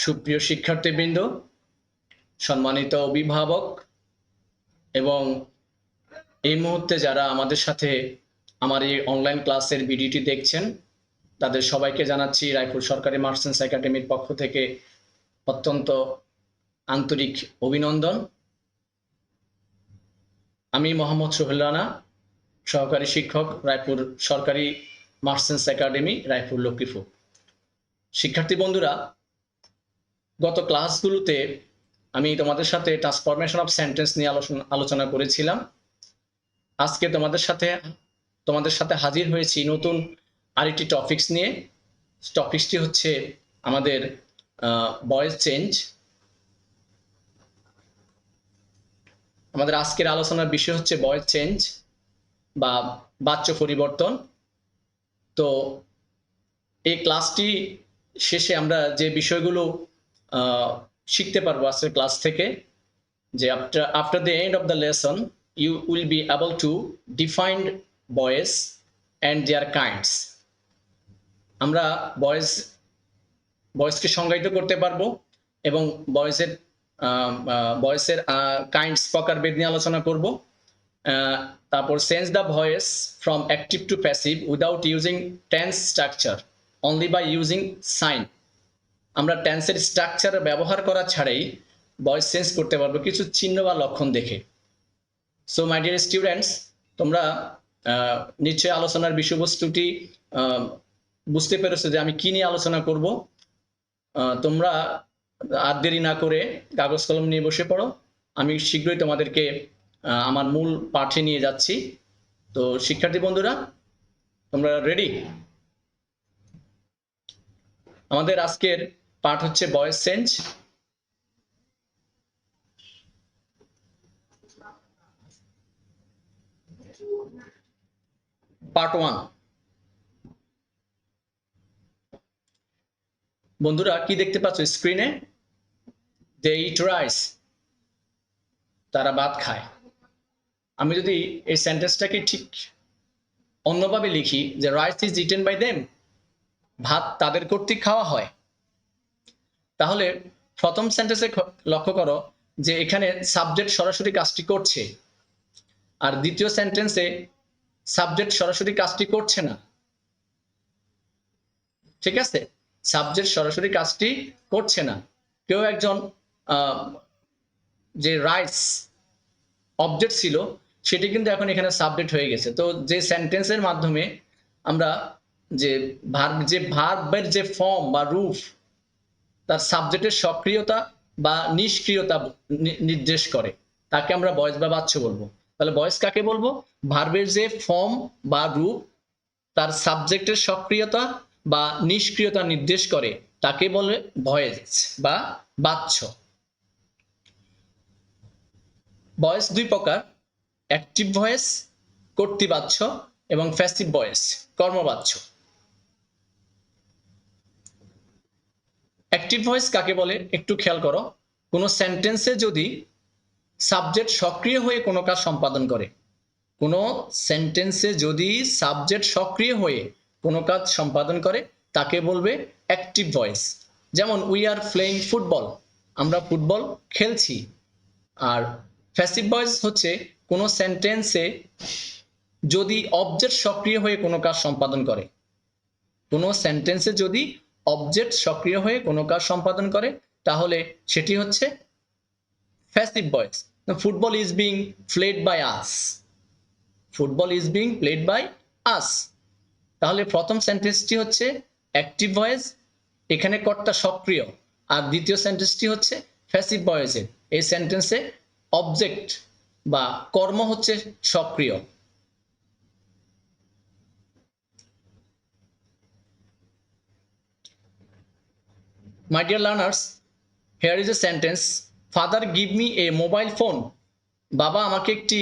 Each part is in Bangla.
সুপ্রিয় শিক্ষার্থীবৃন্দ, সম্মানিত অভিভাবক এবং এই মুহূর্তে যারা আমাদের সাথে আমার এই অনলাইন ক্লাসের ভিডিওটি দেখছেন, তাদের সবাইকে জানাচ্ছি রায়পুর সরকারি মার্চেন্টস একাডেমির পক্ষ থেকে অত্যন্ত আন্তরিক অভিনন্দন। আমি মোহাম্মদ সোহেল রানা, সহকারী শিক্ষক, রায়পুর সরকারি মার্চেন্টস একাডেমি, রায়পুর লক্ষ্মীপুর। শিক্ষার্থী বন্ধুরা, গত ক্লাসগুলোতে আমি তোমাদের সাথে ট্রান্সফরমেশন অফ সেন্টেন্স নিয়ে আলোচনা করেছিলাম। আজকে তোমাদের সাথে হাজির হয়েছি নতুন আরেকটি টপিকস নিয়ে। টপিকসটি হচ্ছে আমাদের ভয়েস চেঞ্জ। আমাদের আজকের আলোচনার বিষয় হচ্ছে ভয়েস চেঞ্জ বা বাচ্য পরিবর্তন। তো এই ক্লাসটি শেষে আমরা যে বিষয়গুলো শিখতে পারবো আজকের ক্লাস থেকে, যে after the end of the lesson you will be able to define voice and their kinds. আমরা ভয়েসকে সংজ্ঞায়িত করতে পারবো এবং ভয়েসের কাইন্ডস প্রকারভেদ নিয়ে আলোচনা করব। তারপর change the voice from active to passive without using tense structure, only by using sign. আমরা টেন্সের স্ট্রাকচার ব্যবহার করা ছাড়াই ভয়েস চেঞ্জ করতে পারবো কিছু চিহ্ন বা লক্ষণ দেখে। সো মাই ডিয়ার স্টুডেন্টস, তোমরা নিশ্চয়ই আলোচনার বিষয়বস্তুটি বুঝতে পেরেছো যে আমি কি নিয়ে আলোচনা করব। তোমরা আর দেরি না করে কাগজ কলম নিয়ে বসে পড়ো। আমি শীঘ্রই তোমাদেরকে আমার মূল পাঠে নিয়ে যাচ্ছি। তো শিক্ষার্থী বন্ধুরা, তোমরা রেডি? আমাদের আজকের পাঠ হচ্ছে ভয়েস চেঞ্জ। পার্ট 1। বন্ধুরা কি দেখতে পাচ্ছ স্ক্রিনে? দে ইট রাইস, তারা ভাত খায়। আমি যদি এই সেন্টেন্সটাকে ঠিক অন্যভাবে লিখি, যে rice is eaten by them, ভাত তাদের কর্তৃক খাওয়া হয়, তাহলে প্রথম সেন্টেন্সে লক্ষ্য করো যে এখানে সাবজেক্ট সরাসরি কাজটি করছে, আর দ্বিতীয় সেন্টেন্সে সাবজেক্ট সরাসরি কাজটি করছে না। ঠিক আছে, সাবজেক্ট সরাসরি কাজটি করছে না। কেউ একজন যে রাইস অবজেক্ট ছিল সেটি কিন্তু এখন এখানে সাবজেক্ট হয়ে গেছে। তো যে সেন্টেন্সের মাধ্যমে আমরা যে ভার্বের যে ফর্ম বা রূপ তার সাবজেক্টের সক্রিয়তা বা নিষ্ক্রিয়তা নির্দেশ করে, তাকে আমরা ভয়েস বা বাচ্য বলবো। তাহলে ভয়েস কাকে বলবো? ভার্বের যে ফর্ম বা রূপ তার সাবজেক্টের সক্রিয়তা বা নিষ্ক্রিয়তা নির্দেশ করে, তাকে বলে ভয়েস বা বাচ্য। ভয়েস দুই প্রকার, অ্যাক্টিভ ভয়েস কর্তৃবাচ্য এবং প্যাসিভ ভয়েস কর্মবাচ্য। অ্যাক্টিভ ভয়েস কাকে বলে একটু খেয়াল করো। কোনো সেন্টেন্সে যদি সাবজেক্ট সক্রিয় হয়ে কোনো কাজ সম্পাদন করে, কোনো সেন্টেন্সে যদি সাবজেক্ট সক্রিয় হয়ে কোনো কাজ সম্পাদন করে, তাকে বলবে অ্যাক্টিভ ভয়েস। যেমন উই আর প্লেইং ফুটবল, আমরা ফুটবল খেলছি। আর প্যাসিভ ভয়েস হচ্ছে কোনো সেন্টেন্সে যদি অবজেক্ট সক্রিয় হয়ে কোনো কাজ সম্পাদন করে, কোনো সেন্টেন্সে যদি অবজেক্ট সক্রিয় হয়ে কোনো কাজ সম্পাদন করে, তাহলে সেটি হচ্ছে passive voice. Football is being played by us, football is being played by us. তাহলে প্রথম সেন্টেন্সটি হচ্ছে অ্যাক্টিভ ভয়েস, এখানে কর্তা সক্রিয়। আর দ্বিতীয় সেন্টেন্সটি হচ্ছে প্যাসিভ ভয়েসের, এই সেন্টেন্সে অবজেক্ট বা কর্ম হচ্ছে সক্রিয়। My dear learners, here is a sentence. Father give me a mobile phone. বাবা আমাকে একটি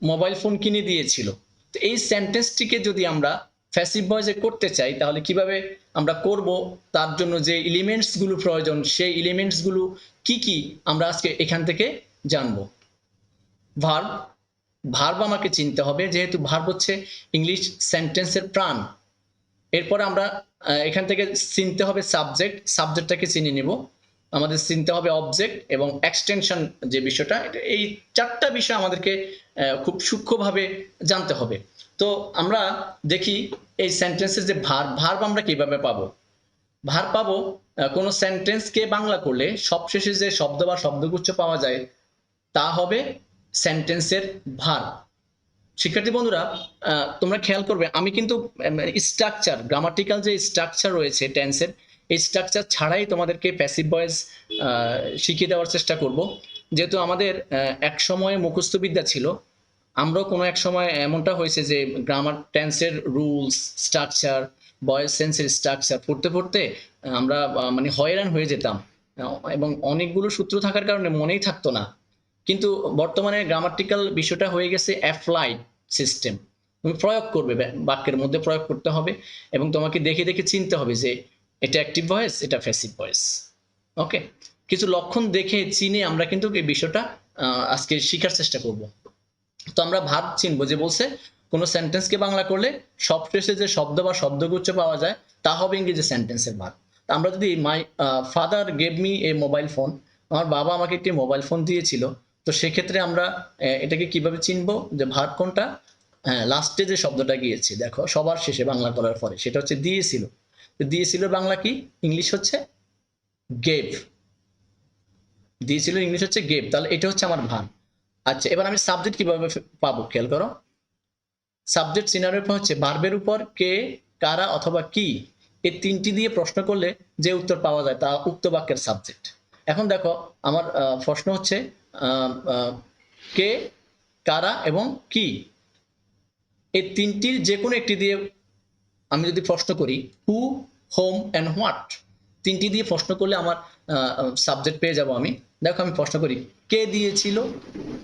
মোবাইল ফোন কিনে দিয়েছিল। তো এই সেন্টেন্সটিকে যদি আমরা প্যাসিভ ভয়েসে করতে চাই, তাহলে কিভাবে আমরা করব, তার জন্য যে এলিমেন্টসগুলো প্রয়োজন, সেই এলিমেন্টসগুলো কি কি আমরা আজকে এখান থেকে জানবো। ভার্ব আমাকে চিনতে হবে, যেহেতু ভার্ব হচ্ছে ইংলিশ সেন্টেন্সের প্রাণ। এরপরে আমরা এখান থেকে চিনতে হবে সাবজেক্ট, সাবজেক্টটাকে চিনে নিব। আমাদের চিনতে হবে অবজেক্ট এবং এক্সটেনশন যে বিষয়টা, এই চারটা বিষয় আমাদেরকে খুব সূক্ষ্মভাবে জানতে হবে। তো আমরা দেখি এই সেন্টেন্সের যে ভার্ব আমরা কিভাবে পাবো। ভার্ব পাবো কোনো সেন্টেন্সকে বাংলা করলে সবশেষে যে শব্দ বা শব্দগুচ্ছ পাওয়া যায় তা হবে সেন্টেন্সের ভার্ব। শিক্ষার্থী বন্ধুরা, তোমরা খেয়াল করবে আমি কিন্তু স্ট্রাকচার, গ্রামাটিক্যাল যে স্ট্রাকচার রয়েছে টেন্সের, এই স্ট্রাকচার ছাড়াই তোমাদেরকে প্যাসিভ ভয়েস শিখিয়ে দেওয়ার চেষ্টা করব। যেহেতু আমাদের এক সময়ে মুখস্থ বিদ্যা ছিল, আমরাও কোনো এক সময় এমনটা হয়েছে যে গ্রামার টেন্সের রুলস স্ট্রাকচার, ভয়েস সেন্সের স্ট্রাকচার পড়তে পড়তে আমরা মানে হয়রান হয়ে যেতাম, এবং অনেকগুলো সূত্র থাকার কারণে মনেই থাকতো না। কিন্তু বর্তমানে গ্রামাটিক্যাল বিষয়টা হয়ে গেছে অ্যাপ্লাইড সিস্টেম। তুমি প্রয়োগ করবে, বাক্যের মধ্যে প্রয়োগ করতে হবে এবং তোমাকে দেখে দেখে চিনতে হবে যে এটা অ্যাক্টিভ ভয়েস, এটা প্যাসিভ ভয়েস। ওকে, কিছু লক্ষণ দেখে চিনে আমরা কিন্তু এই বিষয়টা আজকে শেখার চেষ্টা করব। তো আমরা ভার্ব চিনবো, যে বলছে কোনো সেন্টেন্সকে বাংলা করলে সবশেষে যে শব্দ বা শব্দগুচ্ছ পাওয়া যায় তা হবে ইংরেজি সেন্টেন্সের ভার্ব। আমরা যদি my father gave me a mobile phone, আমার বাবা আমাকে একটি মোবাইল ফোন দিয়েছিল, তো সেক্ষেত্রে আমরা এটাকে কিভাবে চিনবো যে ভার্ব কোনটা। লাস্টে যে শব্দটা গিয়েছে দেখো সবার শেষে বাংলা করার পরে, সেটা হচ্ছে দিয়েছিল। দিয়েছিল বাংলা কি, ইংলিশ হচ্ছে গেভ। দিয়েছিল ইংলিশ হচ্ছে গেভ, তাহলে এটা হচ্ছে আমার ভার্ব। আচ্ছা, এবার আমি সাবজেক্ট কিভাবে পাবো খেয়াল করো। সাবজেক্ট সিনারির উপর হচ্ছে ভার্বের উপর কে, কারা অথবা কি, এই তিনটি দিয়ে প্রশ্ন করলে যে উত্তর পাওয়া যায় তা উক্ত বাক্যের সাবজেক্ট। এখন দেখো আমার প্রশ্ন হচ্ছে কে, কারা এবং কি, এই তিনটির যে কোনো একটি দিয়ে আমি যদি প্রশ্ন করি হু, হোম অ্যান্ড হোয়াট, তিনটি দিয়ে প্রশ্ন করলে আমার সাবজেক্ট পেয়ে যাব আমি। দেখো আমি প্রশ্ন করি কে দিয়েছিল,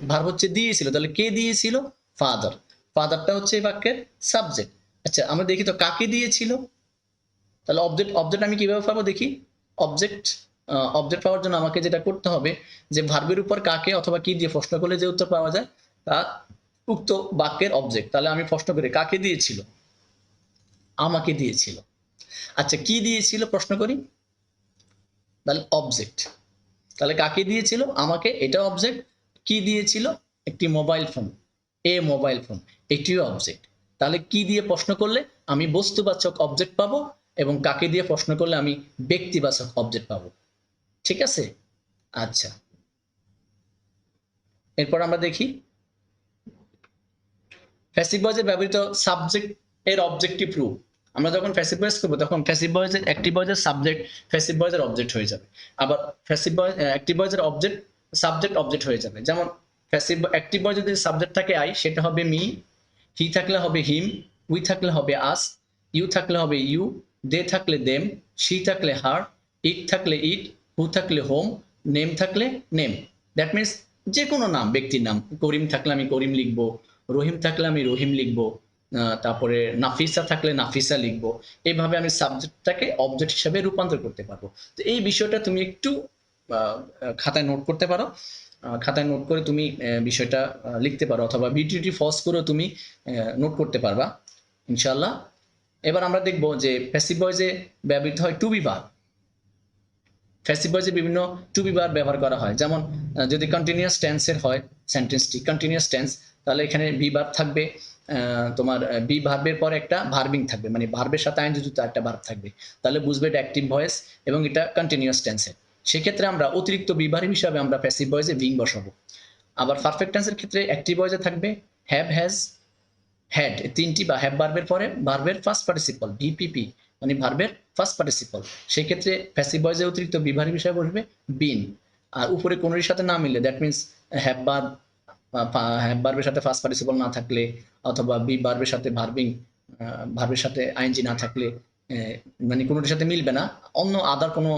ভার্ব হচ্ছে দিয়েছিল, তাহলে কে দিয়েছিল, ফাদার। ফাদারটা হচ্ছে এই বাক্যের সাবজেক্ট। আচ্ছা আমরা দেখি তো কাকে দিয়েছিল, তাহলে অবজেক্ট, অবজেক্ট আমি কিভাবে পাবো দেখি। অবজেক্ট, অবজেক্ট পাওয়ার জন্য আমাকে যেটা করতে হবে যে ভার্বের উপর কাকে অথবা কি দিয়ে প্রশ্ন করলে যে উত্তর পাওয়া যায় তা উক্ত বাক্যের অবজেক্ট। তাহলে আমি প্রশ্ন করি কাকে দিয়েছিল, আমাকে দিয়েছিল। আচ্ছা কি দিয়েছিল প্রশ্ন করি, তাহলে অবজেক্ট। তাহলে কাকে দিয়েছিল, আমাকে, এটা অবজেক্ট। কি দিয়েছিল, একটি মোবাইল ফোন, এ মোবাইল ফোন, এটিও অবজেক্ট। তাহলে কি দিয়ে প্রশ্ন করলে আমি বস্তুবাচক অবজেক্ট পাবো এবং কাকে দিয়ে প্রশ্ন করলে আমি ব্যক্তিবাচক অবজেক্ট পাবো। ঠিক আছে। আচ্ছা, এরপর আমরা দেখি প্যাসিভ ভয়েসে ব্যবহৃত সাবজেক্ট এর অবজেক্টিভ রূপ। আমরা যখন প্যাসিভ ভয়েস করবো তখন প্যাসিভ ভয়েসের অ্যাক্টিভ ভয়েসের সাবজেক্ট প্যাসিভ ভয়েসের অবজেক্ট হয়ে যাবে, আবার প্যাসিভ ভয়েস অ্যাক্টিভ ভয়েসের অবজেক্ট সাবজেক্ট অবজেক্ট হয়ে যাবে। যেমন প্যাসিভ অ্যাক্টিভ ভয়েস যদি সাবজেক্ট থাকে আই, সেটা হবে মি, হি থাকলে হবে হিম, উই থাকলে হবে আস, ইউ থাকলে হবে ইউ, দে থাকলে দেম, শি থাকলে হার, ইট থাকলে ইট, হু থাকলে হোম, নেম থাকলে নেম। দ্যাট মিনস যে কোনো নাম, ব্যক্তির নাম। করিম থাকলে আমি করিম লিখবো, রহিম থাকলে আমি রহিম লিখবো, তারপরে নাফিসা থাকলে নাফিসা লিখবো। এইভাবে আমি সাবজেক্টটাকে অবজেক্ট হিসাবে রূপান্তর করতে পারবো। তো এই বিষয়টা তুমি একটু খাতায় নোট করতে পারো, খাতায় নোট করে তুমি বিষয়টা লিখতে পারো, অথবা ভিডিওটি পজ করেও তুমি নোট করতে পারবা ইনশাল্লাহ। এবার আমরা দেখব যে প্যাসিভ ভয়েসে ব্যবহৃত হয় টু বি ভার্ব। প্যাসিভ ভয়েসে বিভিন্ন টু বি ভার্ব ব্যবহার করা হয়। যেমন যদি কন্টিনিউয়াস টেন্সের হয় সেন্টেন্সটি কন্টিনিউয়াস টেন্স, তাহলে এখানে বি ভার্ব থাকবে, তোমার বি ভার্বের পর একটা ভার্বিং থাকবে, মানে ভার্বের সাথে আইনযুক্ত একটা ভার্ব থাকবে, তাহলে বুঝবে এটা অ্যাক্টিভ ভয়েস এবং এটা কন্টিনিউয়াস টেন্সের। সেক্ষেত্রে আমরা অতিরিক্ত বি ভার্ব হিসাবে আমরা প্যাসিভ ভয়েসে বিং বসাবো। আবার পারফেক্ট টেন্সের ক্ষেত্রে অ্যাক্টিভ ভয়েসে থাকবে হ্যাভ, হ্যাজ, হ্যাড, তিনটি বা হ্যাভ ভার্বের পরে ভার্বের ফার্স্ট পার্টিসিপল ভিপিপি, মানে ভার্বের ফার্স্ট পার্টিসিপল। সেক্ষেত্রে প্যাসিভ ভয়েসে অতিরিক্ত বি ভার্ব হিসাবে বসবে বিন। আর উপরে কোনোটির সাথে না মিললে that means have verb, have ভার্বের সাথে ফার্স্ট পার্টিসিপল না থাকলে, অথবা বি ভার্বের সাথে ভার্বিং, ভার্বের সাথে আইএনজি না থাকলে, মানে কোনোটির সাথে মিলবে না, অন্য আদার কোনো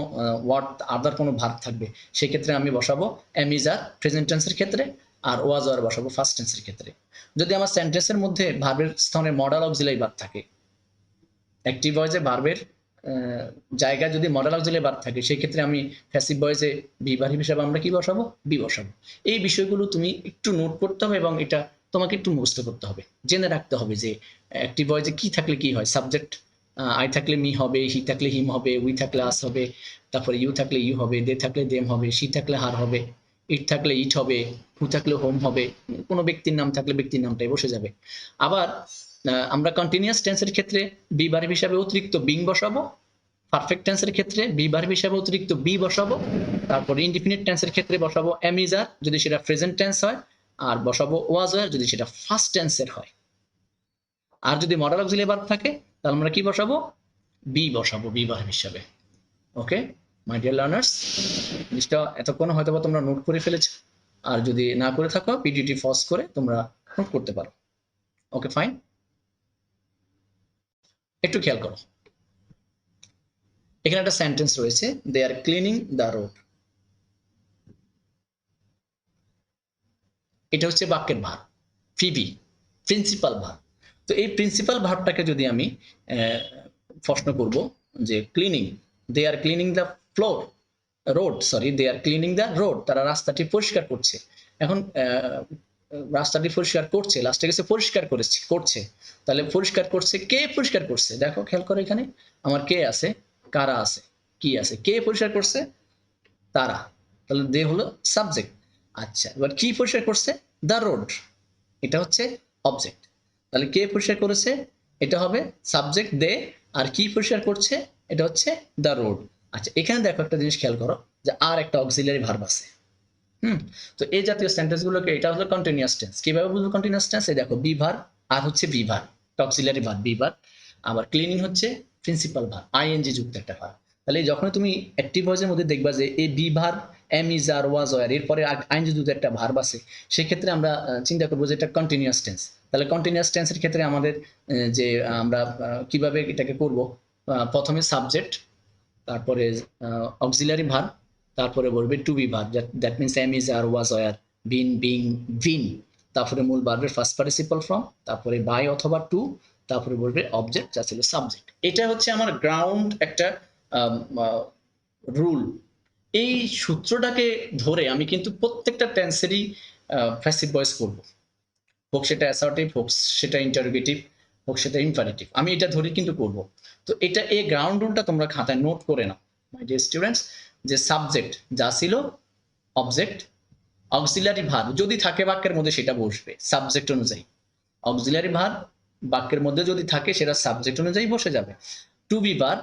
ওয়ার্ড, আদার কোনো ভার্ব থাকবে, সেক্ষেত্রে আমি বসাবো এম ইজ আর প্রেজেন্ট টেন্সের ক্ষেত্রে, আর ওয়াজ আর বসাবো ফার্স্ট টেন্সের ক্ষেত্রে। যদি আমার সেন্টেন্সের মধ্যে ভার্বের স্থানে মডেল অক্সিলারি ভার্ব থাকে, অ্যাক্টিভ ভয়েসে ভার্বের জায়গায় যদি মডেল অক্সিলারি ভার্ব থাকে, সেই ক্ষেত্রে আমি প্যাসিভ ভয়েসে বি ভার্ব হিসেবে আমরা কি বসাবো, বি বসাবো। এই বিষয়গুলো তুমি একটু নোট করতে হবে এবং এটা তোমাকে একটু মুখস্থ করতে হবে, জেনে রাখতে হবে যে অ্যাক্টিভ ভয়েসে কি থাকলে কি হয়, সাবজেক্ট আই থাকলে মি হবে, হি থাকলে হিম হবে, উই থাকলে আস হবে, তারপরে ইউ থাকলে ইউ হবে, দে থাকলে দেম হবে, সি থাকলে হার হবে, ইট থাকলে ইট হবে, হু থাকলে হোম হবে, কোনো ব্যক্তির নাম থাকলে ব্যক্তির নামটাই বসে যাবে। আবার আমরা কন্টিনিউয়াস টেন্সের ক্ষেত্রে বি ভার্ব হিসাবে অতিরিক্ত বিং বসাবো, পারফেক্ট টেন্সের ক্ষেত্রে বি ভার্ব হিসাবে অতিরিক্ত বি বসাবো, তারপর ইনডিফিনিট টেন্সের ক্ষেত্রে বসাবো এম ইজ আর যদি সেটা প্রেজেন্ট টেন্স হয়, আর বসাবো ওয়াজ ওয়ার যদি সেটা ফার্স্ট টেন্সের হয়। আর যদি মডাল অক্সিলারি ভার্ব থাকে তাহলে আমরা কি বসাবো, বি বসাবো বি ভার্ব হিসাবে। ওকে মাই ডিয়ার লার্নার্স, জিনিসটা এতক্ষণ হয়তো তোমরা নোট করে ফেলেছো, আর যদি না করে থাকো পিডিটি পজ করে তোমরা নোট করতে পারো। ওকে ফাইন, একটু খেয়াল করো, এখানে একটা সেন্টেন্স রয়েছে, দে আর ক্লিনিং দ্য রোড। এটা হচ্ছে বাক্যের ভার্ব, পিবি, প্রিন্সিপাল ভার্ব। তো এই প্রিন্সিপাল ভার্বটাকে যদি আমি প্রশ্ন করব যে cleaning, they are cleaning the floor road, sorry they are cleaning the road, তারা রাস্তাটি পরিষ্কার করছে। এখন রাস্তাটি পরিষ্কার করছে, লাস্টে গেছে পরিষ্কার করছে, তাহলে পরিষ্কার করছে, কে পরিষ্কার করছে? দেখো খেয়াল করো, এখানে আমার কে আছে, কারা আছে, কি আছে, কে পরিষ্কার করছে? তারা, তাহলে দে হলো সাবজেক্ট। আচ্ছা, এবার কি পরিষ্কার করছে? দ্য রোড, এটা হচ্ছে অবজেক্ট। তাহলে কে পরিষ্কার করেছে, এটা হবে সাবজেক্ট দে, আর কি পরিষ্কার করছে, এটা হচ্ছে দ্য রোড। আচ্ছা, এখানে দেখো একটা জিনিস খেয়াল করো, যে আর একটা অক্সিলারি ভার্ব আছে। তো এই জাতীয় সেন্টেন্স গুলোকে, এটা হলো কন্টিনিউয়াস টেন্স। কিভাবে বুঝবো কন্টিনিউয়াস টেন্স? এই দেখো বি ভার্ব আর হচ্ছে be verb, auxiliary verb be verb, আবার ক্লিনিং হচ্ছে প্রিন্সিপাল ভার্ব, আইএনজি যুক্ত একটা ভার্ব। তাহলে যখন তুমি অ্যাক্টিভ ভয়েসের মধ্যে দেখবা যে এই be verb am is are was were এরপরে আইএনজি যুক্ত একটা ভার্ব আছে, সেক্ষেত্রে আমরা চিন্তা করবো যে এটা কন্টিনিউয়াস টেন্স। তাহলে কন্টিনিউয়াস টেন্সের ক্ষেত্রে আমাদের যে আমরা কিভাবে এটাকে করব, প্রথমে সাবজেক্ট, তারপরে অক্সিলারি ভার্ব, তারপরে বলবে to be verb, that means am is are was were, been being been, তারপরে মূল ভার্বের ফার্স্ট পার্টিসিপল ফর্ম, তারপরে বাই অথবা টু, তারপরে বলবে অবজেক্ট যা ছিল সাবজেক্ট। এটা হচ্ছে আমার গ্রাউন্ড একটা রুল। এই সূত্রটাকে ধরে আমি কিন্তু প্রত্যেকটা টেন্সেরই প্যাসিভ ভয়েস করব, হোক সেটা অ্যাসার্টিভ, হোক সেটা ইন্টারোগেটিভ, হোক সেটা ইম্পারেটিভ, আমি এটা ধরে কিন্তু করব। তো এটা এই গ্রাউন্ড রুলটা তোমরা খাতায় নোট করে নাও মাই ডিয়ার স্টুডেন্টস, যে সাবজেক্ট যা ছিল, অবজেক্ট, অক্সিলারি ভার্ব যদি থাকে বাক্যের মধ্যে সেটা বসবে সাবজেক্ট অনুযায়ী, অক্সিলারি ভার্ব বাক্যের মধ্যে যদি থাকে সেটা সাবজেক্ট অনুযায়ী বসে যাবে। To be verb,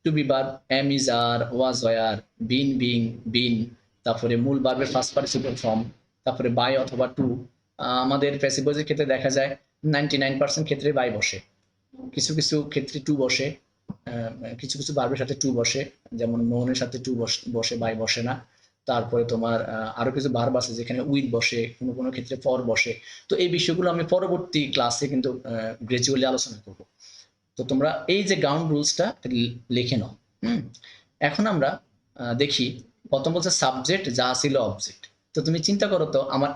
to be verb am is are, was were, been being been, তারপরে মূল ভার্বের ফার্স্ট পার্টিসিপল ফর্ম, তারপরে বাই অথবা টু। আমাদের প্যাসিভ ভয়েসের ক্ষেত্রে দেখা যায় 99% ক্ষেত্রে বাই বসে, কিছু কিছু ক্ষেত্রে টু বসে, কিছু কিছু ভার্বের সাথে টু বসে, যেমন নোনের সাথে টু বসে, বাই বসে না। তারপরে তোমার আরো কিছু ভার্ব আছে যেখানে উইথ বসে, কোনো কোনো ক্ষেত্রে ফর বসে। তো এই বিষয়গুলো আমি পরবর্তী ক্লাসে কিন্তু গ্রাজুয়ালি আলোচনা করব। তো তোমরা এই যে গ্রাউন্ড রুলসটা লিখে নাও। এখন আমরা দেখি, প্রথম বলছে সাবজেক্ট যা ছিল অবজেক্ট। তো তুমি চিন্তা করো তো, আমার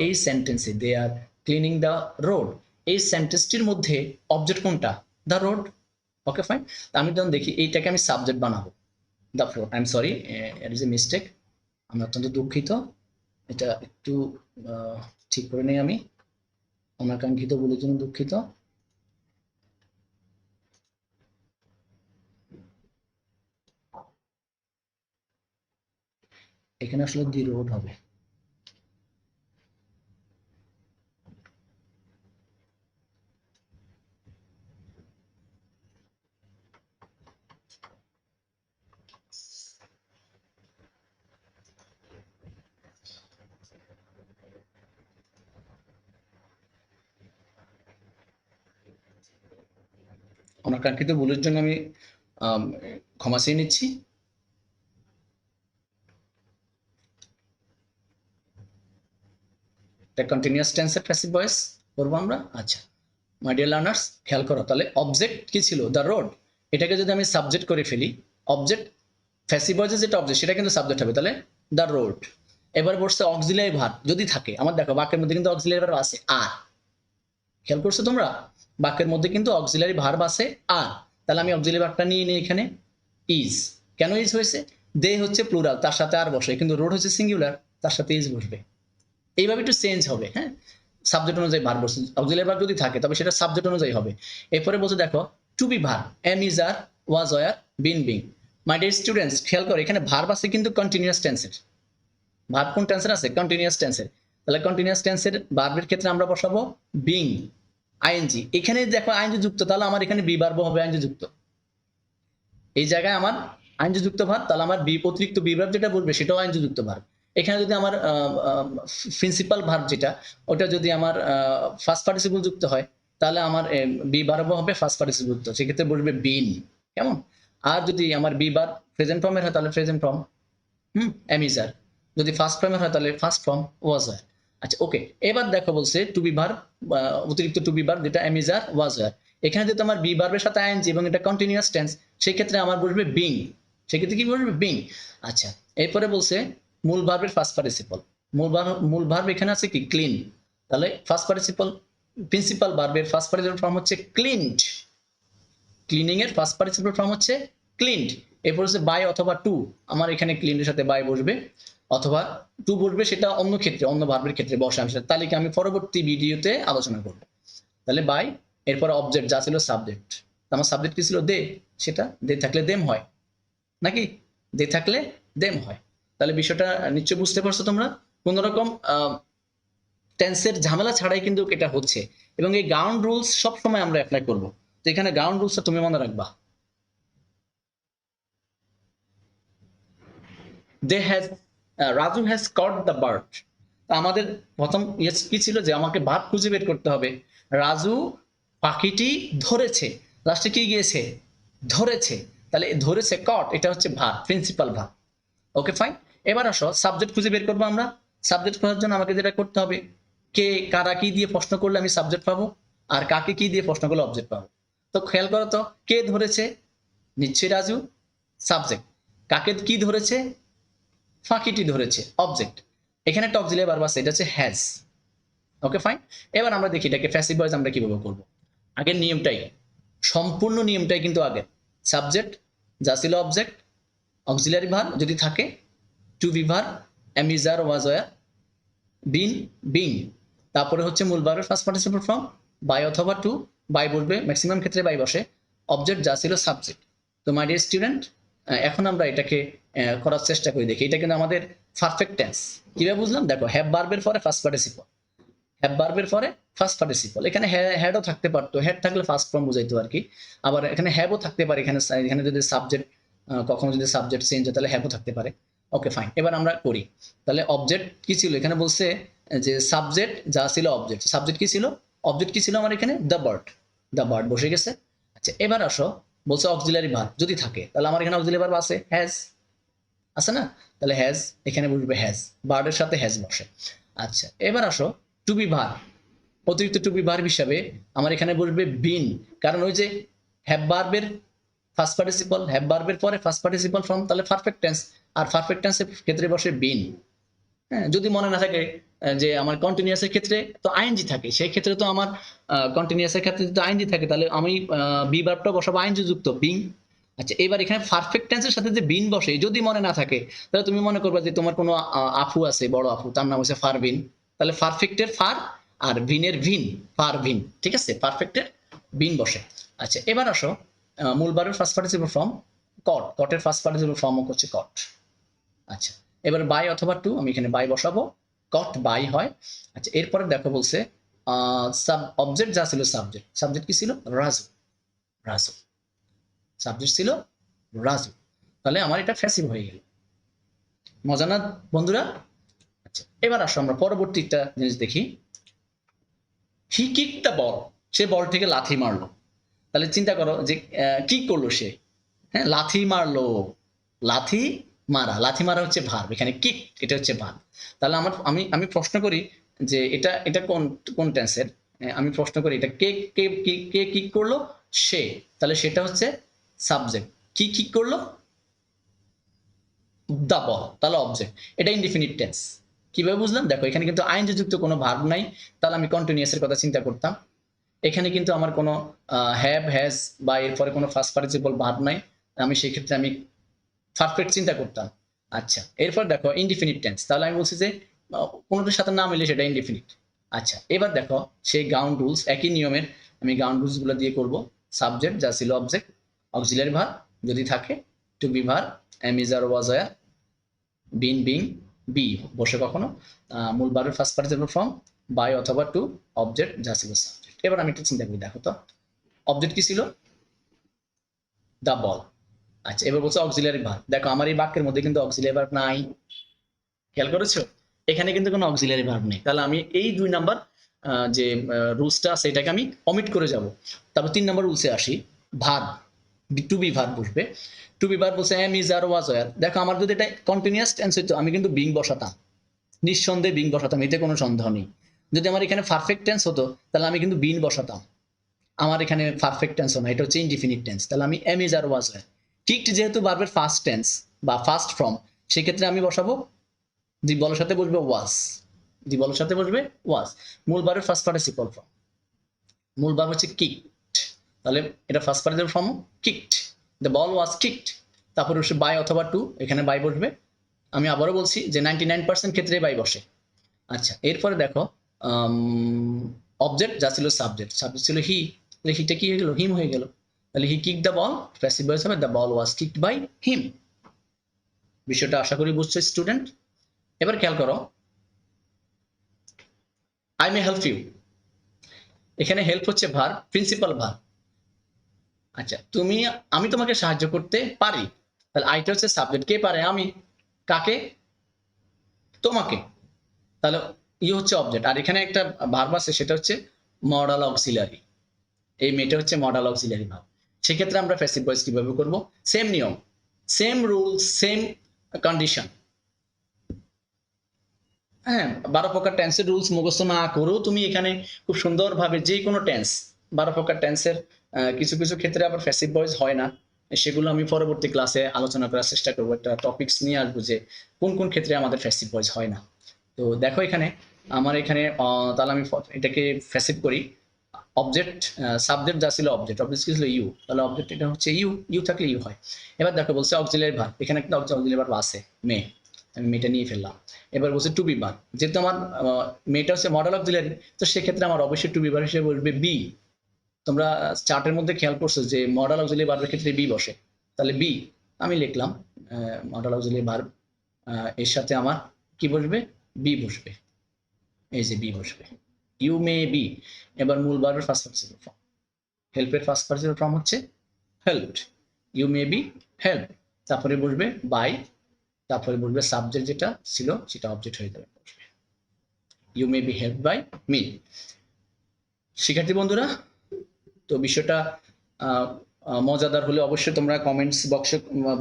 এই সেন্টেন্সে দে আর ক্লিনিং দ্য রোড, এই সেন্টেন্সটির মধ্যে অবজেক্ট কোনটা? The road. ওকে ফাইন, আমি যখন দেখি এইটাকে আমি সাবজেক্ট বানাবো, the floor, I am sorry, it is a mistake, আমি অত্যন্ত দুঃখিত, এটা একটু ঠিক করে নেই আমি, অনাকাঙ্ক্ষিত বলে জন্য দুঃখিত। এখানে আসলে দি রোড হবে। অনাকাঙ্ক্ষিত ভুলের জন্য আমি ক্ষমা চেয়ে নিচ্ছি। এটা কন্টিনিউয়াস টেন্সের প্যাসিভ ভয়েস করবো আমরা। আচ্ছা মাই ডিয়ার লার্নার্স, খেয়াল করো, তাহলে অবজেক্ট কি ছিল? The road. এটাকে যদি আমি সাবজেক্ট করে ফেলি, অবজেক্ট প্যাসিভ ভয়েসের যেটা অবজেক্ট সেটা কিন্তু সাবজেক্ট হবে, তাহলে দ্য রোড। এবার বসছে অক্সিলারি ভার্ব যদি থাকে, আমার দেখো বাক্যের মধ্যে কিন্তু অক্সিলারি ভার্ব আছে আর, খেয়াল করছো তোমরা, বাক্যের মধ্যে কিন্তু অক্সিলারি ভার্ব আছে আর, তাহলে আমি অক্সিলারি ভার্বটা নিয়ে নিই এখানে ইজ। কেন ইজ হয়েছে? দে হচ্ছে প্লুরাল, তার সাথে আর বসে, কিন্তু রোড হচ্ছে সিঙ্গুলার, তার সাথে ইজ বসবে। এইভাবে একটু চেঞ্জ হবে, হ্যাঁ, সাবজেক্ট অনুযায়ী ভার্ব বসছে। অক্সিলারি ভার্ব যদি থাকে তবে সেটা সাবজেক্ট অনুযায়ী হবে। এরপরে বলছে দেখো to to be verb am is are was were been being my dear students খেয়াল করো এখানে ভার্ব আছে কিন্তু কন্টিনিউয়াস টেন্সের ভার্ব কোন টেন্সের আছে কন্টিনিউয়াস টেন্সের তাহলে কন্টিনিউয়াস টেন্সের ভার্বের ক্ষেত্রে আমরা বসাবো বিং আইএনজি এখানে দেখো আইএনজি যুক্ত তাহলে আমার এখানে বি ভার্ব হবে আইএনজি যুক্ত এই জায়গায় আমার আইএনজি যুক্ত ভার্ব তাহলে আমার বি অতিরিক্ত বি ভার্ব যেটা বলবে সেটাও আইএনজি যুক্ত ভার্ব এখানে যদি আমার প্রিন্সিপাল ভার্ব যেটা ওটা যদি আমার ফার্স্ট পার্টিসিপল যুক্ত হয় তাহলে আমার বি ভার্ব হবে ফার্স্ট পার্টিসিপল যুক্ত সেক্ষেত্রে বলবে বিন কেমন আর যদি আমার বি ভার্ব প্রেজেন্ট ফর্মের হয় তাহলে প্রেজেন্ট ফর্ম এম ইজ আর যদি ফার্স্ট ফর্মের হয় তাহলে ফার্স্ট ফর্ম ওয়াজ আর আচ্ছা ওকে এবার দেখো বলছে টু বি ভার্ব অতিরিক্ত টু বি ভার্ব যেটা এম ইজ আর ওয়াজ আর এখানে যদি আমার বি ভার্বের সাথে আইএনজি এবং এটা কন্টিনিউয়াস টেন্স সেই ক্ষেত্রে আমার বলবে বিং সেক্ষেত্রে কি বলবে বিং আচ্ছা এরপরে বলছে মূল ভার্বের ফার্স্ট পার্টিসিপল মূল ভার্ব এখানে আছে কি ক্লিন তাহলে ফার্স্ট পার্টিসিপল প্রিন্সিপাল ভার্বের ফার্স্ট পার্টিসিপল ফর্ম হচ্ছে ক্লিনড ক্লিনিং এর ফার্স্ট পার্টিসিপল ফর্ম হচ্ছে ক্লিনড এরপর হচ্ছে বাই অথবা টু আমার এখানে ক্লিনের সাথে বাই বসবে অথবা টু বসবে সেটা অন্য ক্ষেত্রে অন্য ভার্বের ক্ষেত্রে বসে আমি সেটা তালিকা আমি পরবর্তী ভিডিওতে আলোচনা করব তাহলে বাই এরপর অবজেক্ট যা ছিল সাবজেক্ট আমার সাবজেক্ট কি ছিল দে সেটা দে থাকলে দেম হয় নাকি দে থাকলে দেম হয় তাহলে বিষয়টা নিশ্চয় বুঝতে পারছো তোমরা কোন রকম টেন্সের ঝামেলা ছাড়াই কিন্তু এটা হচ্ছে এবং এই গ্রাউন্ড রুলস সব সময় আমরা অ্যাপ্লাই করব তো এখানে গ্রাউন্ড রুলসটা তুমি মনে রাখবা they has Raju has caught the bird আমাদের প্রথম কি ছিল যে আমাকে ভার্ব খুঁজে বের করতে হবে রাজু পাখিটি ধরেছে লাস্টে কি গিয়েছে ধরেছে তাহলে ধরেছে কট এটা হচ্ছে verb principal verb okay fine এবার আসো সাবজেক্ট খুঁজে বের করবো আমরা সাবজেক্ট খোঁজার জন্য আমাকে যেটা করতে হবে কে কারা কি দিয়ে প্রশ্ন করলে আমি সাবজেক্ট পাবো আর কাকে কি দিয়ে প্রশ্ন করলে অবজেক্ট পাবো তো খেয়াল করো তো কে ধরেছে নিশ্চয়ই রাজু সাবজেক্ট কাকে কি ধরেছে ফাঁকিটি ধরেছে অবজেক্ট এখানে একটা অক্সিলিয়ারি ভার্ব আছে এটা হচ্ছে হ্যাজ ওকে ফাইন এবার আমরা দেখি এটাকে প্যাসিভ ভয়েস আমরা কিভাবে করব আগের নিয়মটাই সম্পূর্ণ নিয়মটাই কিন্তু আগে সাবজেক্ট যা ছিল অবজেক্ট অক্সিলিয়ারি ভার্ব যদি থাকে to be verb am is are was were been being তারপরে হচ্ছে মূল ভার্বের ফার্স্ট পার্টিসিপল ফর্ম বাই অথবা টু বাই বলবে ম্যাক্সিমাম ক্ষেত্রে বাই বসে অবজেক্ট যা ছিল সাবজেক্ট তো মাই ডিয়ার স্টুডেন্ট এখন আমরা এটাকে করার চেষ্টা করি দেখি এটা কিন্তু আমাদের পারফেক্ট টেন্স কিভাবে বুঝলাম দেখো হ্যাভ ভার্বের পরে ফার্স্ট পার্টিসিপল হ্যাভ ভার্বের পরে ফার্স্ট পার্টিসিপল এখানে হ্যাডও থাকতে পারতো হ্যাড থাকলে ফার্স্ট ফর্ম বুঝাইতো আর কি আবার এখানে হ্যাভও থাকতে পারে এখানে যদি সাবজেক্ট কখনো যদি সাবজেক্ট চেঞ্জ হয় তাহলে হ্যাভও থাকতে পারে ওকে ফাইন এবার আমরা করি তাহলে অবজেক্ট কি ছিল এখানে বলছে যে সাবজেক্ট যা ছিল অবজেক্ট সাবজেক্ট কি ছিল অবজেক্ট কি ছিল আমার এখানে দ্য বার্ড বসে গেছে আচ্ছা এবার আসো বলছে অক্সিলারি ভার্ব যদি থাকে তাহলে আমার এখানে অক্সিলারি ভার্ব আছে হ্যাজ আছে না তাহলে হ্যাজ এখানে বসবে হ্যাজ বার্ডের সাথে হ্যাজ বসে আচ্ছা এবার আসো টু বি ভার্ব অতিরিক্ত টু বি ভার্ব হিসাবে আমার এখানে বসবে বিন কারণ ওই যে হ্যাভ ভার্বের ফার্স্ট পার্টিসিপল হ্যাভ ভার্বের পরে ফার্স্ট পার্টিসিপল ফর্ম তাহলে পারফেক্ট টেন্স আর পারফেক্ট টেন্সের ক্ষেত্রে বসে বিন হ্যাঁ যদি মনে না থাকে যে আমার কন্টিনিউয়াসের ক্ষেত্রে তো আইএনজি থাকে সেই ক্ষেত্রে তো আমার কন্টিনিউয়াসের ক্ষেত্রে যদি আইএনজি থাকে তাহলে আমি বি ভার্বটা বসাবো আইএনজি যুক্ত বিং আচ্ছা এবার এখানে পারফেক্ট টেন্সের সাথে যে বিন বসে যদি মনে না থাকে তাহলে তুমি মনে করবে যে তোমার কোনো আপু আছে বড় আপু তার নাম হচ্ছে ফারবিন তাহলে পারফেক্টের ফার আর ভিনের ভিন ফারভিন ঠিক আছে পারফেক্টের বিন বসে আচ্ছা এবার আসো মূল ভার্বের ফার্স্ট পার্টিসিপল ফর্ম কটের ফার্স্ট পার্টিসিপল ফর্ম হচ্ছে কট আচ্ছা এবার বাই অথবা টু আমি এখানে বাই বসাবো কট বাই হয় আচ্ছা এরপরে দেখো বলছে অবজেক্ট যা ছিল সাবজেক্ট কি ছিল রাজু সাবজেক্ট ছিল রাজু তাহলে আমার এটা প্যাসিভ হয়ে গেল মজা না বন্ধুরা আচ্ছা এবার আসো আমরা পরবর্তী একটা জিনিস দেখি হি কিকড দ্য বল সে বল থেকে লাথি মারলো তাহলে চিন্তা করো যে কি করলো সে হ্যাঁ লাথি মারলো লাথি মারা হচ্ছে ভার্ব এখানে কিক এটা হচ্ছে ভার্ব তাহলে আমি প্রশ্ন করি যে এটা কোন টেন্সের আমি প্রশ্ন করি এটা কে কে কে কিক করলো সে তাহলে সেটা হচ্ছে সাবজেক্ট কি কিক করলো দা বল তাহলে অবজেক্ট এটা ইনডিফিনিট টেন্স কিভাবে বুঝলাম দেখো এখানে কিন্তু আইএনজি যুক্ত কোনো ভার্ব নাই তাহলে আমি কন্টিনিউয়াসের কথা চিন্তা করতাম এখানে কিন্তু আমার কোনো হ্যাভ হ্যাজ বা এরপরে কোনো ফার্স্ট পার্টিসিপল ভার্ব নাই আমি সেই ক্ষেত্রে আমি পারফেক্ট চিন্তা করতাম আচ্ছা এরপর দেখো ইনডিফিনিট টেন্স তাহলে আমি বলছি যে কোনোটার সাথে না মিলে সেটা ইনডিফিনিট আচ্ছা এবার দেখো সেই গ্রাউন্ড রুলস একই নিয়মের আমি গ্রাউন্ড রুলস গুলো দিয়ে করব সাবজেক্ট যা ছিল অবজেক্ট, অক্সিলারি ভার্ব যদি থাকে, to be verb am is are was were, been being be বসে কখনো, মূল ভার্বের ফার্স্ট পার্টিসিপল ফর্ম বাই অথবা টু, অবজেক্ট যা ছিল সাবজেক্ট। এবার আমি একটু চিন্তা করি, দেখো তো অবজেক্ট কি ছিল, দ্য বল। আচ্ছা এবার বলছো অক্সিলারি ভার্ব, দেখো আমার এই বাক্যের মধ্যে কিন্তু অক্সিলারি ভার্ব নাই, খেয়াল করেছো, এখানে কিন্তু কোনো অক্সিলারি ভার্ব নেই, তাহলে আমি এই 2 নাম্বার যে রুলসটা আছে এটাকে আমি অমিট করে যাব। তারপর 3 নাম্বার রুলসে আসি, ভার্ব টু বি ভার্ব বসবে, টু বি ভার্ব বলছে am is are was were, দেখো আমার যদি এটা কন্টিনিউয়াস টেন্স হইতো আমি কিন্তু বিং বসাতাম, নিঃসন্দেহে বিং বসাতাম, এতে কোনো সন্দেহ নেই। যদি আমার এখানে পারফেক্ট টেন্স হতো তাহলে আমি কিন্তু বিন বসাতাম, আমার এখানে পারফেক্ট টেন্স না, এটা হচ্ছে ইনডিফিনিট টেন্স, তাহলে আমি am is are was were. Kicked যেহেতু ভার্বের ফার্স্ট টেন্স বা ফার্স্ট ফর্ম, সেক্ষেত্রে আমি বসাবো দি বলের সাথে বসবে ওয়াজ, দি বলের সাথে বসবে ওয়াজ, মূল ভার্বের ফার্স্ট পার্টিসিপল ফর্ম, মূল ভার্ব হচ্ছে কিকড, তাহলে এটা first participle form kicked, the ball was kicked, তারপরে বসে বাই অথবা টু, এখানে বাই বসবে, আমি আবারও বলছি যে 99% ক্ষেত্রে বাই বসে। আচ্ছা এরপরে দেখো অবজেক্ট যা ছিল সাবজেক্ট, সাবজেক্ট ছিল হি, তাহলে হিটা কি হয়ে গেল, হিম হয়ে গেল, তাহলে he kick the ball, passive voice হবে the ball was kicked by him. বিষয়টা আশা করি বুঝছো স্টুডেন্ট। এবার খেয়াল করো, আই মে হেল্প ইউ, এখানে হেল্প হচ্ছে ভার্ব, প্রিন্সিপাল ভার্ব। আচ্ছা আমি তোমাকে সাহায্য করতে পারি, তাহলে আইটা হচ্ছে সাবজেক্ট, কে পারে, আমি, কাকে, তোমাকে, তাহলে হচ্ছে অবজেক্ট, আর এখানে একটা ভার্ব আছে সেটা হচ্ছে মডাল অক্সিলারি, এই মেয়েটা হচ্ছে মডাল অক্সিলারি ভার্ব। সেক্ষেত্রে আমরা প্যাসিভ ভয়েস কিভাবে করব, সেম নিয়ম, সেম রুল, সেম কন্ডিশন। হ্যাঁ 12 প্রকার টেন্সের রুলস মুখস্থ না করেও তুমি এখানে খুব সুন্দরভাবে যে কোনো টেন্স, 12 প্রকার টেন্সের কিছু কিছু ক্ষেত্রে আবার প্যাসিভ ভয়েস হয় না, সেগুলো আমি পরবর্তী ক্লাসে আলোচনা করার চেষ্টা করবো, একটা টপিকস নিয়ে আসবো যে কোন কোন ক্ষেত্রে আমাদের প্যাসিভ ভয়েস হয় না। তো দেখো এখানে আমার এখানে তাহলে আমি এটাকে প্যাসিভ করি, অবজেক্ট সাবজেক্ট যা ছিল অবজেক্ট, অবজেক্ট কি ছিল ইউ, তাহলে অবজেক্ট এটা হচ্ছে ইউ, ইউ থাকলে ইউ হয়। এবার দেখো বলছে অক্সিলারি ভার্ব, এখানে একটা অক্সিলারি ভার্ব আছে মে, আমি মেয়েটা নিয়ে ফেললাম। এবার বলছে টু বি ভার্ব, যেহেতু আমার মেয়েটা হচ্ছে মডেল অক্সিলারি, তো সেক্ষেত্রে আমার অবশ্যই টু বি ভার্ব হিসেবে বসবে বি। তোমরা চার্টের মধ্যে খেয়াল করছো যে মডেল অক্সিলারি ভার্বের ক্ষেত্রে বি বসে, তাহলে বি আমি লিখলাম, মডেল অক্সিলারি ভার্ব এর সাথে আমার কি বসবে, বি বসবে, এই যে বি বসবে, ইউ মে বি। এবার মূল ভার্বের ফার্স্ট পার্টিসিপল ফর্ম, হেল্পের ফার্স্ট পার্টিসিপল ফর্ম হচ্ছে helped, you may be help, তারপরে বসবে বাই, তারপরে বসবে সাবজেক্ট যেটা ছিল সেটা অবজেক্ট হয়ে যাবে, বসবে you may be help by me. শিক্ষার্থী বন্ধুরা, তো বিষয়টা মজাদার হলে অবশ্যই তোমরা কমেন্টস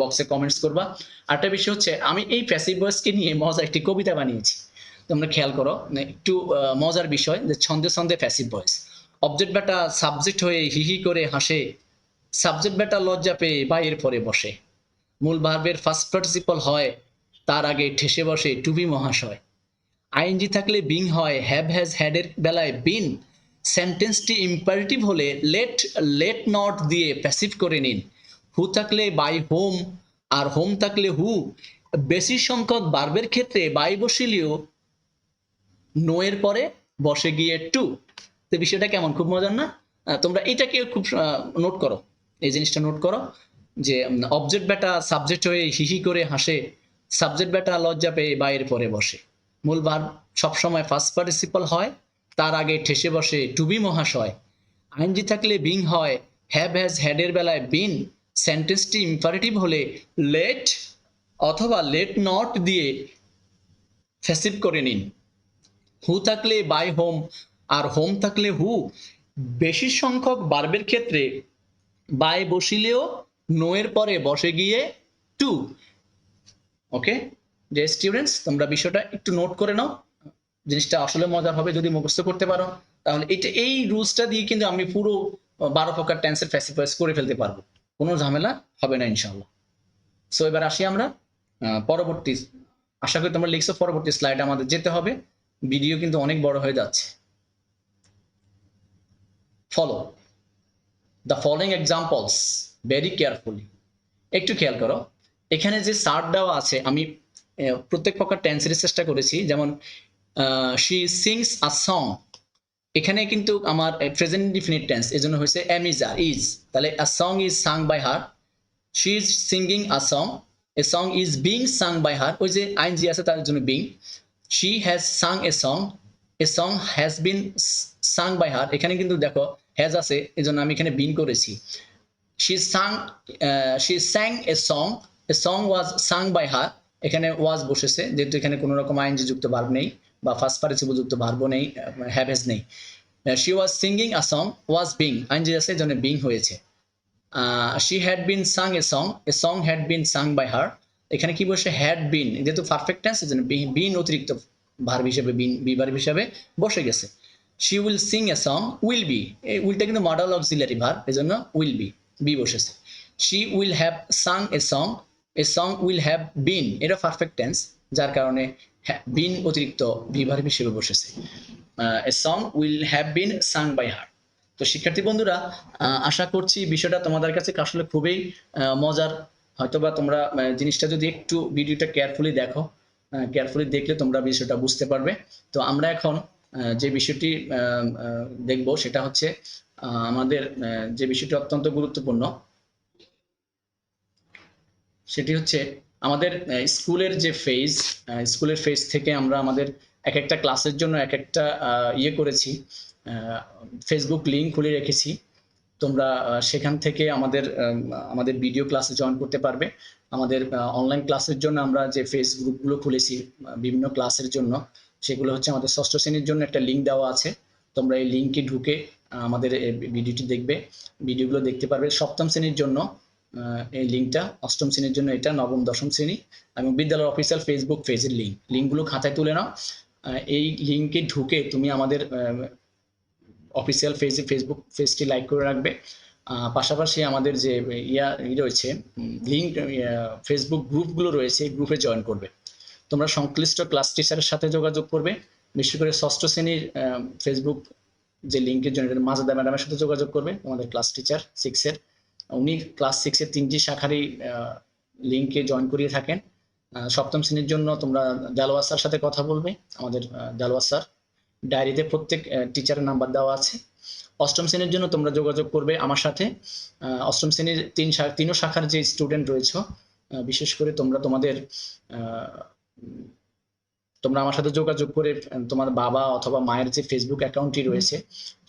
বক্সে কমেন্টস করবা। আরেকটা বিষয় হচ্ছে আমি এই প্যাসিভ ভয়েসকে নিয়ে মজা একটি কবিতা বানিয়েছি, তোমরা খেয়াল করো, একটু মজার বিষয় যে ছন্দে ছন্দে প্যাসিভ ভয়েস, অবজেক্ট বেটা সাবজেক্ট হয়ে হিহি করে হাসে, সাবজেক্ট বেটা লজ্জা পেয়ে বাইয়ের পরে বসে, মূল ভার্বের ফার্স্ট পার্টিসিপল হয়, তার আগে ঠেসে বসে টুবি মহাশয়, আইএনজি থাকলে বিং হয়, হ্যাভ হ্যাজ হ্যাড এর বেলায় বিন, সেন্টেন্সটি ইম্পারেটিভ হলে লেট, লেট নট দিয়ে প্যাসিভ করে নিন, হু থাকলে বাই হোম, আর হোম থাকলে হু, বেশি সংখ্যক ভার্বের ক্ষেত্রে বাই বসিলেও নো এর পরে বসে গিয়ে টু। তো বিষয়টা কেমন, খুব মজার না? তোমরা এটাকে খুব নোট করো, এই জিনিসটা নোট করো যে অবজেক্ট বেটা সাবজেক্ট হয়ে হিহি করে হাসে, সাবজেক্ট বেটা লজ্জা পেয়ে বাইয়ের পরে বসে, মূল ভার্ব সবসময় ফার্স্ট পার্টিসিপল হয়, তার আগে ঠেসে বসে টু বি মহাশয়, আইএনজি থাকলে বিং হয়, হ্যাভ হ্যাজ হ্যাড এর বেলায় বিন, সেন্টেন্সটি ইম্পারেটিভ হলে লেট অথবা লেট নট দিয়ে প্যাসিভ করে নিন, হু থাকলে বাই হোম, আর হোম থাকলে হু, বেশি সংখ্যক ভার্বের ক্ষেত্রে বাই বসিলেও নো এর পরে বসে গিয়ে টু। ওকে যে স্টুডেন্টস, তোমরা বিষয়টা একটু নোট করে নাও, জিনিসটা আসলে মজার হবে যদি মুখস্থ করতে পারো, তাহলে এই রুলসটা দিয়ে কিন্তু আমি পুরো 12 প্রকার টেন্সের প্যাসিভ ভয়েস করে ফেলতে পারবো, কোনো ঝামেলা হবে না ইনশাআল্লাহ। সো এবার আসি আমরা পরবর্তী, আশা করি তোমরা লিখছো পরবর্তী স্লাইডে আমাদের যেতে হবে, ভিডিও কিন্তু অনেক বড় হয়ে যাচ্ছে। Follow the following examples very carefully, একটু খেয়াল করো, এখানে যে সার্ট দেওয়া আছে আমি প্রত্যেক প্রকার টেন্সের চেষ্টা করেছি, যেমন শি সিংস আ সং, এখানে কিন্তু আমার প্রেজেন্ট ডিফিনিট টেন্স, এজন্য হয়েছে এম ইজ আর ইজ। তাহলে a song is sung by her, she is singing a song, a song is being sung by her, ওই যে আইনজি আছে তার জন্য being. She has sung a song, a song has been sung by her, এখানে কিন্তু দেখো হ্যাজ আছে এজন্য আমি এখানে বিন করেছি। She sung, she sang a song, a song was sung by her, এখানে ওয়াজ বসেছে যেহেতু এখানে কোনো রকম আইনজি যুক্ত ভার্ব নেই বা ফার্স্ট পার্টিসিপল যুক্ত ভার্বও নেই, হ্যাভ হ্যাজ নেই। She was singing a song, was being ING আছে জন্য বিং হয়েছে। She had been sung a song had been sung by her, এখানে কি বসে হ্যাড বিন, যেহেতু পারফেক্ট টেন্স এজন্য বিন অতিরিক্ত ভার্ব হিসেবে বিন বি ভার্ব হিসেবে বসে গেছে। She will sing a song, will be, এই উইলটা কিন্তু মডেল অক্সিলারি ভার্ব এজন্য উইল বি বসেছে। She will have sung a song will have been, এটা পারফেক্ট টেন্স যার কারণে বিন অতিরিক্ত বি ভার্ব হিসেবে বসেছে। A song will have been sung by her. তো শিক্ষার্থী বন্ধুরা, আশা করছি বিষয়টা তোমাদের কাছে আসলে খুবই মজার। হয়তোবা তোমরা জিনিসটা যদি একটু ভিডিওটা কেয়ারফুলি দেখো, কেয়ারফুলি দেখলে তোমরা বিষয়টা বুঝতে পারবে। তো আমরা এখন যে বিষয়টি দেখব সেটা হচ্ছে আমাদের যে বিষয়টি অত্যন্ত গুরুত্বপূর্ণ, সেটি হচ্ছে আমাদের স্কুলের ফেজ থেকে আমরা আমাদের এক একটা ক্লাসের জন্য এক একটা ইয়ে করেছি, ফেসবুক লিঙ্ক খুলে রেখেছি। তোমরা সেখান থেকে আমাদের ভিডিও ক্লাসে জয়েন করতে পারবে। আমাদের অনলাইন ক্লাসের জন্য আমরা যে ফেসবুকগুলো খুলেছি বিভিন্ন ক্লাসের জন্য, সেগুলো হচ্ছে আমাদের ষষ্ঠ শ্রেণীর জন্য একটা লিঙ্ক দেওয়া আছে। তোমরা এই লিঙ্কে ঢুকে আমাদের ভিডিওটি দেখবে, ভিডিওগুলো দেখতে পারবে। সপ্তম শ্রেণীর জন্য এই লিঙ্কটা, অষ্টম শ্রেণীর জন্য এটা, নবম দশম শ্রেণী, এবং বিদ্যালয়ের অফিসিয়াল ফেসবুক পেজের লিঙ্কগুলো খাতায় তুলে নাও। এই লিঙ্কে ঢুকে তুমি আমাদের অফিসিয়াল ফেসবুক পেজটি লাইক করে রাখবে। পাশাপাশি আমাদের যে রয়েছে লিঙ্ক, ফেসবুক গ্রুপগুলো রয়েছে, গ্রুপে জয়েন করবে। তোমরা সংশ্লিষ্ট ক্লাস টিচারের সাথে যোগাযোগ করবে, বিশেষ করে ষষ্ঠ শ্রেণীর ফেসবুক যে লিঙ্কের জন্য মাজেদা ম্যাডামের সাথে যোগাযোগ করবে, আমাদের ক্লাস টিচার 6-এর। উনি ক্লাস 6-এর 3টি শাখারই লিঙ্কে জয়েন করিয়ে থাকেন। সপ্তম শ্রেণীর জন্য তোমরা দেলোয়ার স্যার সাথে কথা বলবে, আমাদের দেলোয়ার স্যার, ডায়েরিতে প্রত্যেক টিচারের নাম্বার দেওয়া আছে। অষ্টম শ্রেণীর জন্য তোমরা যোগাযোগ করবে আমার সাথে। অষ্টম শ্রেণীর তিনও শাখার যে স্টুডেন্ট রয়েছে, বিশেষ করে তোমরা আমার সাথে যোগাযোগ করে তোমার বাবা অথবা মায়ের যে ফেসবুক অ্যাকাউন্টটি রয়েছে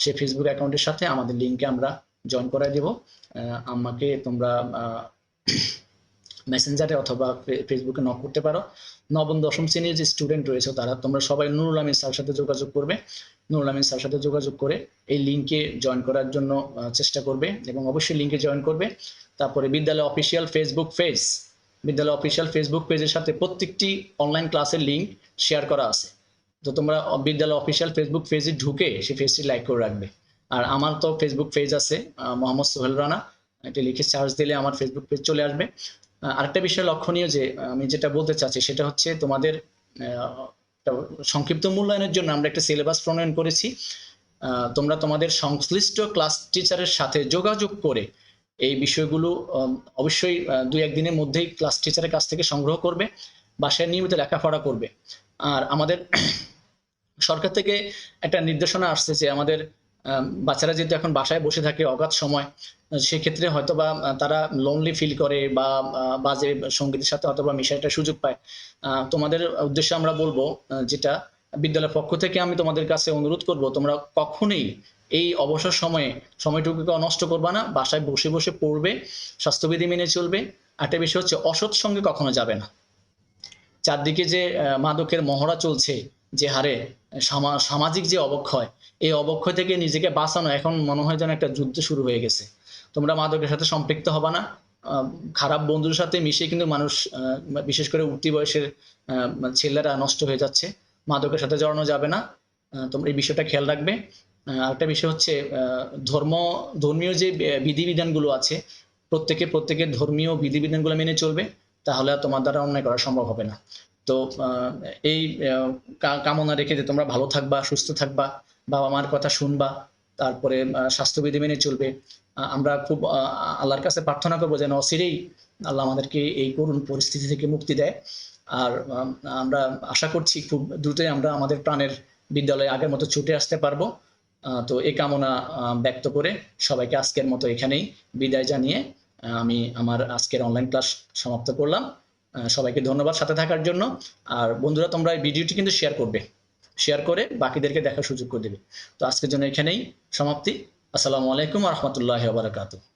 সেই ফেসবুক অ্যাকাউন্টের সাথে আমাদের লিঙ্কে আমরা জয়েন করাই দেব। আমাকে তোমরা মেসেঞ্জারে অথবা ফেসবুকে নক করতে পারো। নবম দশম শ্রেণীর যে স্টুডেন্ট রয়েছে তোমরা সবাই নুরুল আমিন স্যার সাথে যোগাযোগ করবে। নুরুল আমিন স্যার সাথে যোগাযোগ করে এই লিঙ্কে জয়েন করার জন্য চেষ্টা করবে এবং অবশ্যই লিঙ্কে জয়েন করবে। তারপরে বিদ্যালয় অফিসিয়াল ফেসবুক পেজের সাথে প্রত্যেকটি অনলাইন ক্লাসের লিঙ্ক শেয়ার করা আছে। তো তোমরা বিদ্যালয় অফিসিয়াল ফেসবুক পেজে ঢুকে সেই পেজটি লাইক করে রাখবে। আর আমার তো ফেসবুক পেজ আছে, মোহাম্মদ সোহেল রানা, এটা লিখে সার্চ দিলে আমার ফেসবুক পেজ চলে আসবে। আরেকটা বিষয় লক্ষণীয় যে আমি যেটা বলতে চাচ্ছি সেটা হচ্ছে তোমাদের সংক্ষিপ্ত মূল্যায়নের জন্য আমরা একটা সিলেবাস প্রণয়ন করেছি। তোমরা তোমাদের সংশ্লিষ্ট ক্লাস টিচারের সাথে যোগাযোগ করে এই বিষয়গুলো অবশ্যই 2-1 দিনের মধ্যেই ক্লাস টিচারের কাছ থেকে সংগ্রহ করবে, বাসায় নিয়মিত লেখাপড়া করবে। আর আমাদের সরকার থেকে একটা নির্দেশনা আসছে যে আমাদের বাচ্চারা যেহেতু এখন বাসায় বসে থাকে অগাধ সময়, সেক্ষেত্রে হয়তো বা তারা লোনলি ফিল করে বা বাজে সঙ্গীতের সাথে হয়তো বা মিশাইটা সুযোগ পায়। তোমাদের উদ্দেশ্যে আমরা বলবো, যেটা বিদ্যালয়ের পক্ষ থেকে আমি তোমাদের কাছে অনুরোধ করব, তোমরা কখনোই এই অবসর সময়টুকুকে নষ্ট করবা না, বাসায় বসে বসে পড়বে, স্বাস্থ্যবিধি মেনে চলবে। একটা বিষয় হচ্ছে অসৎ সঙ্গে কখনো যাবে না। চারদিকে যে মাদকের মহড়া চলছে, যে হারে সামাজিক যে অবক্ষয়, এই অবক্ষয় থেকে নিজেকে বাঁচানো এখন মনে হয় যেন একটা যুদ্ধ শুরু হয়ে গেছে। তোমরা মাদকের সাথে সম্পৃক্ত হবা না। খারাপ বন্ধুর সাথে মিশে কিন্তু মানুষ, বিশেষ করে উঠতি বয়সের ছেলেরা নষ্ট হয়ে যাচ্ছে। মাদকের সাথে জড়ানো যাবে না, তোমরা এই বিষয়টা খেয়াল রাখবে। আরেকটা বিষয় হচ্ছে ধর্মীয় যে বিধিবিধানগুলো আছে, প্রত্যেকের ধর্মীয় বিধিবিধানগুলো মেনে চলবে, তাহলে আর তোমার দ্বারা অন্যায় করা সম্ভব হবে না। তো এই কামনা রেখে যে তোমরা ভালো থাকবা, সুস্থ থাকবা, বাবা মার কথা শুনবা, তারপরে স্বাস্থ্যবিধি মেনে চলবে। আমরা খুব আল্লাহর কাছে প্রার্থনা করবো যেন অচিরেই আল্লাহ আমাদেরকে এই করুণ পরিস্থিতি থেকে মুক্তি দেয়। আর আমরা আশা করছি খুব দ্রুতই আমরা আমাদের প্রাণের বিদ্যালয়ে আগের মতো ছুটে আসতে পারবো। তো এই কামনা ব্যক্ত করে সবাইকে আজকের মতো এখানেই বিদায় জানিয়ে আমি আমার আজকের অনলাইন ক্লাস সমাপ্ত করলাম। সবাইকে ধন্যবাদ সাথে থাকার জন্য। আর বন্ধুরা, তোমরা এই ভিডিওটি কিন্তু শেয়ার করবে, শেয়ার করে বাকিদেরকে দেখার সুযোগ করে দেবে। তো আজকের জন্য এখানেই সমাপ্তি। আসসালামু আলাইকুম ওয়া রাহমাতুল্লাহি ওয়া বারাকাতুহু।